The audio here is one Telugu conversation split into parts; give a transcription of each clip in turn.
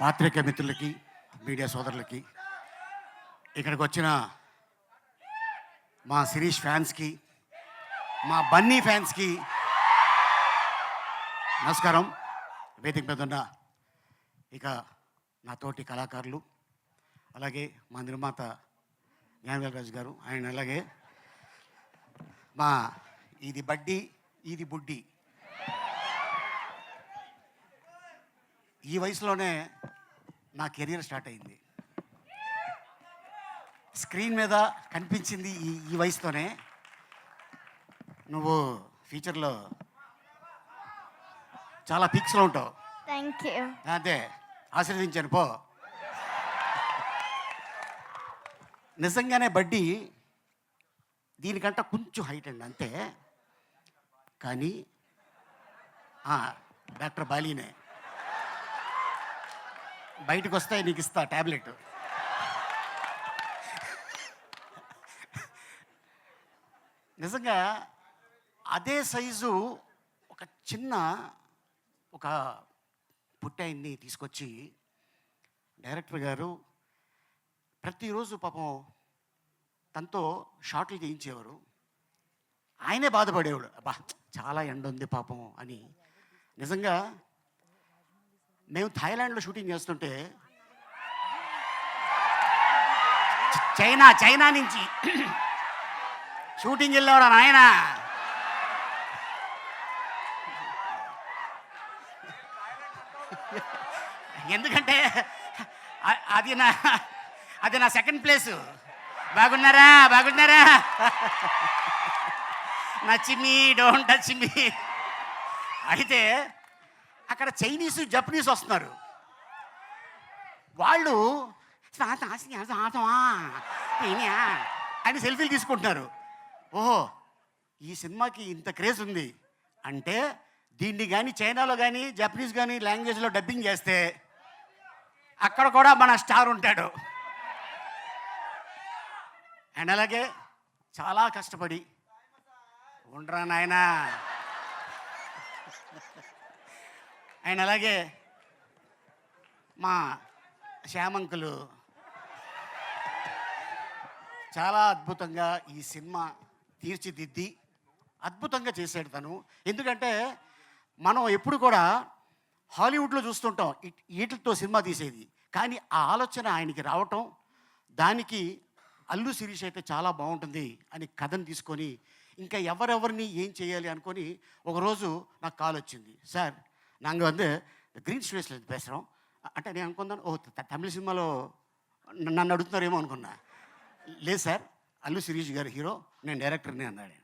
పాత్రికేయ మిత్రులకి, మీడియా సోదరులకి, ఇక్కడికి వచ్చిన మా శిరీష్ ఫ్యాన్స్కి, మా బన్నీ ఫ్యాన్స్కి నమస్కారం. వేదిక మీద ఉన్న ఇక నా తోటి కళాకారులు, అలాగే మా నిర్మాత జ్ఞానవేల్ గారు, ఆయన అలాగే మా ఇది బడ్డీ ఇది బుడ్డి, ఈ వయసులోనే నా కెరీర్ స్టార్ట్ అయింది. స్క్రీన్ మీద కనిపించింది ఈ వయసుతోనే. నువ్వు ఫ్యూచర్లో చాలా పీక్స్లో ఉంటావు. Thank you. అదే ఆశీర్వదించాను పో. నిజంగానే బడ్డీ దీనికంట కొంచెం హైట్ అండి అంతే, కానీ డాక్టర్ బాలీనే. బయటకు వస్తాయి నీకు ఇస్తా ట్యాబ్లెట్. నిజంగా అదే సైజు ఒక చిన్న ఒక పుట్టాయిని తీసుకొచ్చి డైరెక్టర్ గారు ప్రతిరోజు పాపం తనతో షాట్లు చేయించేవారు. ఆయనే బాధపడేవాడు, అబ్బా చాలా ఎండ ఉంది పాపం అని. నిజంగా మేము థాయిలాండ్లో షూటింగ్ చేస్తుంటే చైనా నుంచి షూటింగ్ వెళ్ళేవాడు ఆయన. ఎందుకంటే అది నా సెకండ్ ప్లేసు. బాగున్నారా నచ్చిమి డోంట్ టచ్ మీ. అయితే అక్కడ చైనీసు జపనీస్ వస్తున్నారు. వాళ్ళు అని సెల్ఫీలు తీసుకుంటున్నారు. ఓహో, ఈ సినిమాకి ఇంత క్రేజ్ ఉంది అంటే దీన్ని కానీ చైనాలో కానీ జపనీస్ కానీ లాంగ్వేజ్లో డబ్బింగ్ చేస్తే అక్కడ కూడా మన స్టార్ ఉంటాడు. అండ్ అలాగే చాలా కష్టపడి ఉండరా నాయనా. అండ్ అలాగే మా శ్యామంకులు చాలా అద్భుతంగా ఈ సినిమా తీర్చిదిద్ది అద్భుతంగా చేశాడు తను. ఎందుకంటే మనం ఎప్పుడు కూడా హాలీవుడ్లో చూస్తుంటాం వీటితో సినిమా తీసేది, కానీ ఆ ఆలోచన ఆయనకి రావటం, దానికి అల్లు శిరీష్ అయితే చాలా బాగుంటుంది అని కథను తీసుకొని ఇంకా ఎవరెవరిని ఏం చేయాలి అనుకొని ఒకరోజు నాకు కాల్ వచ్చింది. సార్ நாங்கள் வந்து గ్రీన్ స్టూడియోస్లో பேசுகிறோம் అంటే నేను అనుకున్నాను, ఓ తమిళ సినిమాలో నన్ను అడుగుతున్నారేమో అనుకున్నా. లేదు సార్, అల్లు శిరీష్ గారు హీరో, నేను డైరెక్టర్ని అన్నాడు.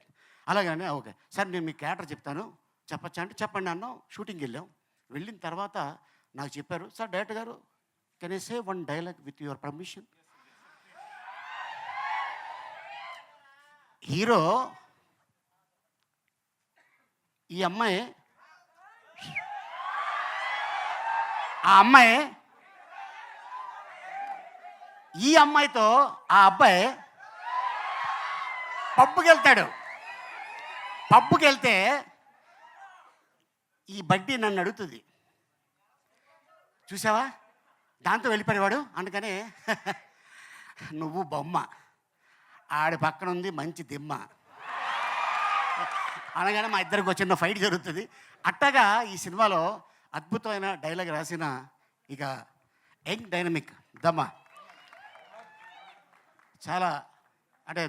అలాగనే ఓకే సార్, నేను మీ క్యారెక్టర్ చెప్తాను చెప్పచ్చా అంటే చెప్పండి అన్నాం. షూటింగ్కి వెళ్ళిన తర్వాత నాకు చెప్పారు, సార్ డైరెక్టర్ గారు can I say one dialogue with your permission. Hero ఈ అమ్మాయి, ఆ అమ్మాయి ఈ అమ్మాయితో ఆ అబ్బాయి పబ్బుకి వెళ్తాడు. పబ్బుకి వెళ్తే ఈ బడ్డీ నన్ను అడుగుతుంది, చూసావా దాంతో వెళ్ళిపోయేవాడు. అందుకనే నువ్వు బొమ్మ, ఆడి పక్కన ఉంది మంచి దిమ్మ అనగానే మా ఇద్దరికి వచ్చిన ఫైట్ జరుగుతుంది. అట్టగా ఈ సినిమాలో అద్భుతమైన డైలాగ్ రాసిన ఇక యంగ్ డైనమిక్ దమ్మ, చాలా అంటే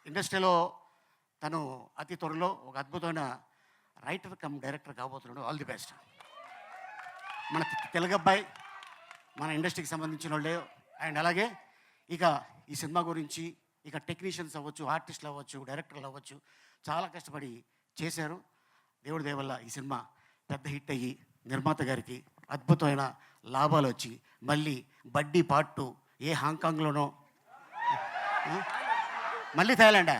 ఇండస్ట్రీలో తను అతి త్వరలో ఒక అద్భుతమైన రైటర్ కమ్ డైరెక్టర్ కాబోతున్నాడు. All the best. మన తెలుగు అబ్బాయి, మన ఇండస్ట్రీకి సంబంధించిన వాళ్ళే. అండ్ అలాగే ఇక ఈ సినిమా గురించి ఇక టెక్నీషియన్స్ అవ్వచ్చు, ఆర్టిస్టులు అవ్వచ్చు, డైరెక్టర్లు అవ్వచ్చు, చాలా కష్టపడి చేశారు. దేవుడి దయ వల్ల ఈ సినిమా పెద్ద హిట్ అయ్యి నిర్మాత గారికి అద్భుతమైన లాభాలు వచ్చి మళ్ళీ బడ్డీ పార్ట్ 2 ఏ హాంకాంగ్లోనో, మళ్ళీ థాయిలాండా,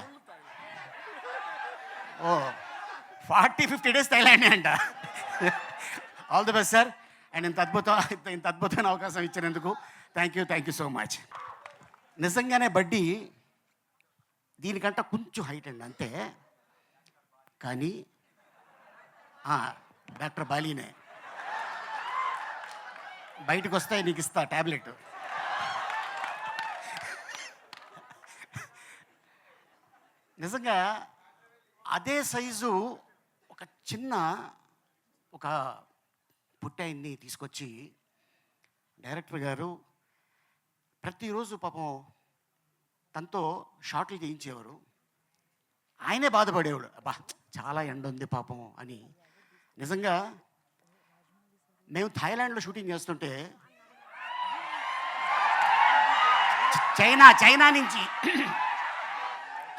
ఓ 40-50 డేస్ థాయిలాండే అంట. All the best sir. And ఇంత అద్భుతమైన అవకాశం ఇచ్చినందుకు థ్యాంక్ యూ సో మచ్. నిజంగానే బడ్డీ దీనికంట కొంచెం హైట్ అండి అంతే, కానీ డాక్టర్ బాలీనే. బయటకు వస్తే నీకు ఇస్తా ట్యాబ్లెట్. నిజంగా అదే సైజు ఒక చిన్న ఒక పుట్టాయిని తీసుకొచ్చి డైరెక్టర్ గారు ప్రతిరోజు పాపం తనతో షాట్లు చేయించేవారు. ఆయనే బాధపడేవాడు, అబ్బా చాలా ఎండ ఉంది పాపం అని. నిజంగా మేము థాయిలాండ్లో షూటింగ్ చేస్తుంటే చైనా నుంచి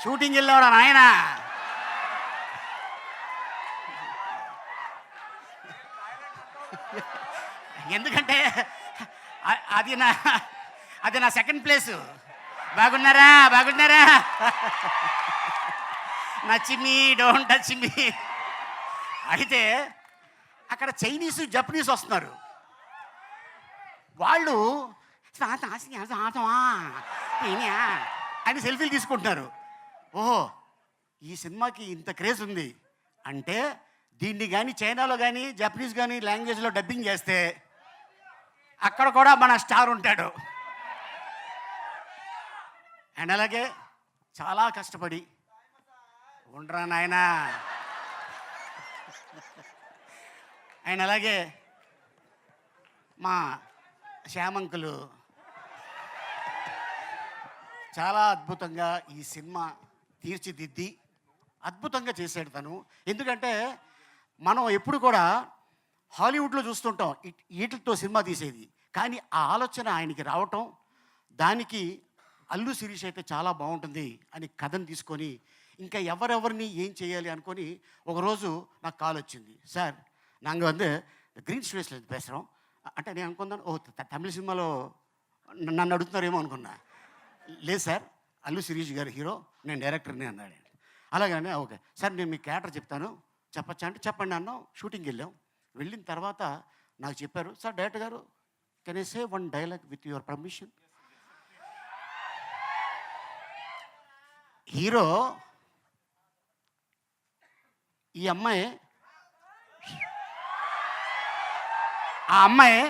షూటింగ్ వెళ్ళేవాడు నాయన. ఎందుకంటే అది నా సెకండ్ ప్లేసు. బాగున్నారా నచ్చిమి డోంట్ టచ్ మీ. అయితే అక్కడ చైనీసు జపనీస్ వస్తున్నారు. వాళ్ళు అని సెల్ఫీలు తీసుకుంటున్నారు. ఓహో, ఈ సినిమాకి ఇంత క్రేజ్ ఉంది అంటే దీన్ని కానీ చైనాలో కానీ జపనీస్ కానీ లాంగ్వేజ్లో డబ్బింగ్ చేస్తే అక్కడ కూడా మన స్టార్ ఉంటాడు. అండ్ అలాగే చాలా కష్టపడి ఉండరా నాయనా. అండ్ అలాగే మా శ్యామంకులు చాలా అద్భుతంగా ఈ సినిమా తీర్చిదిద్ది అద్భుతంగా చేశాడు తను. ఎందుకంటే మనం ఎప్పుడు కూడా హాలీవుడ్లో చూస్తుంటాం వీటితో సినిమా తీసేది, కానీ ఆ ఆలోచన ఆయనకి రావటం, దానికి అల్లు శిరీష్ అయితే చాలా బాగుంటుంది అని కథను తీసుకొని ఇంకా ఎవరెవరిని ఏం చేయాలి అనుకొని ఒకరోజు నాకు కాల్ వచ్చింది. సార్ నాங்கள் வந்து గ్రీన్ స్టూడియోస్లో பேசுகிறோம் అంటే నేను అనుకున్నాను, ఓ తమిళ సినిమాలో నన్ను అడుగుతున్నారేమో అనుకున్నా. లేదు సార్, అల్లు శిరీష్ గారు హీరో, నేను డైరెక్టర్ని అన్నాడు. అలాగనే ఓకే సార్, నేను మీ క్యారెక్టర్ చెప్తాను, చెప్పచ్చా అంటే చెప్పండి అన్నాం. షూటింగ్కి వెళ్ళిన తర్వాత నాకు చెప్పారు, సార్ డైరెక్టర్ గారు can I say one dialogue with your permission. Hero ఈ అమ్మాయి, ఆ అమ్మాయి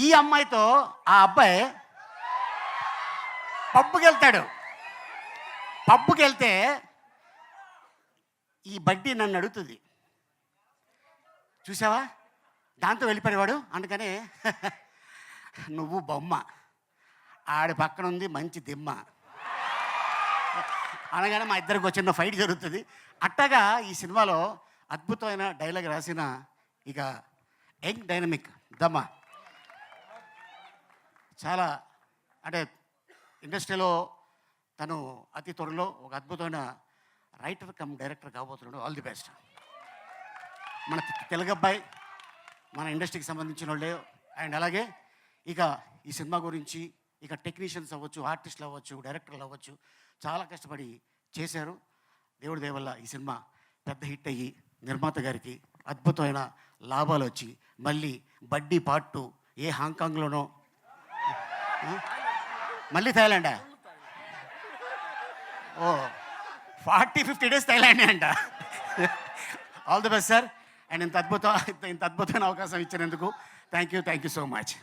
ఈ అమ్మాయితో ఆ అబ్బాయి పబ్కి వెళ్తాడు. పబ్కి వెళ్తే ఈ బడ్డీ నన్ను అడుగుతుంది, చూసావా దాంతో వెళ్ళిపోయేవాడు, అందుకనే నువ్వు బొమ్మ, ఆడి పక్కన ఉంది మంచి దిమ్మ అనగానే మా ఇద్దరికి వచ్చిన ఫైట్ జరుగుతుంది. అట్టగా ఈ సినిమాలో అద్భుతమైన డైలాగ్ రాసిన ఇక యంగ్ డైనమిక్ దమ్మ, చాలా అంటే ఇండస్ట్రీలో తను అతి త్వరలో ఒక అద్భుతమైన రైటర్ కమ్ డైరెక్టర్ కాబోతున్నాడు. All the best. మన తెలుగు అబ్బాయి, మన ఇండస్ట్రీకి సంబంధించిన వాళ్ళే. అండ్ అలాగే ఇక ఈ సినిమా గురించి ఇక టెక్నీషియన్స్ అవ్వచ్చు, ఆర్టిస్టులు అవ్వచ్చు, డైరెక్టర్లు అవ్వచ్చు, చాలా కష్టపడి చేశారు. దేవుడి దయ వల్ల ఈ సినిమా పెద్ద హిట్ అయ్యి నిర్మాత గారికి అద్భుతమైన లాభాలు వచ్చి మళ్ళీ బడ్డీ పార్ట్ 2 ఏ హాంకాంగ్లోనో, మళ్ళీ థాయిలాండా, ఓ 40-50 days థాయిలాండే అంట. All the best sir. And ఇంత అద్భుతమైన అవకాశం ఇచ్చినందుకు థ్యాంక్ యూ సో మచ్.